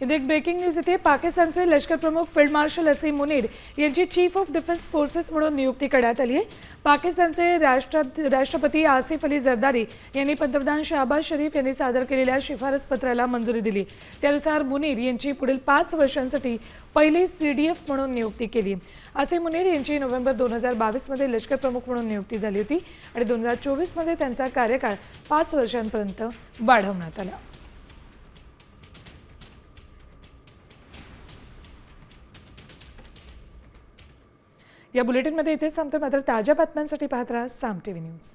इथे एक breaking news येते। पाकिस्तानचे लष्कर प्रमुख फील्ड मार्शल असीम मुनीर यांची चीफ ऑफ डिफेन्स फोर्सेस म्हणून नियुक्ती करण्यात आली आहे। पाकिस्तानचे राष्ट्रपती आसिफ अली जरदारी यांनी पंतप्रधान शहबाज शरीफ यांनी सादर केलेल्या शिफारस पत्राला मंजुरी दिली। त्यानुसार मुनीर यांची पुढील 5 वर्षांसाठी पहिली सीडीएफ म्हणून नियुक्ती केली। असीम मुनीर यांची नोव्हेंबर 2022 मध्ये लष्कर प्रमुख म्हणून नियुक्ती झाली होती आणि 2024 मध्ये त्यांचा कार्यकाळ 5 वर्षांपर्यंत वाढवण्यात आला। या बुलेटिनमध्ये इथेच संपतं, मात्र ताज्या बातम्यांसाठी पाहत राहा साम टीव्ही न्यूज।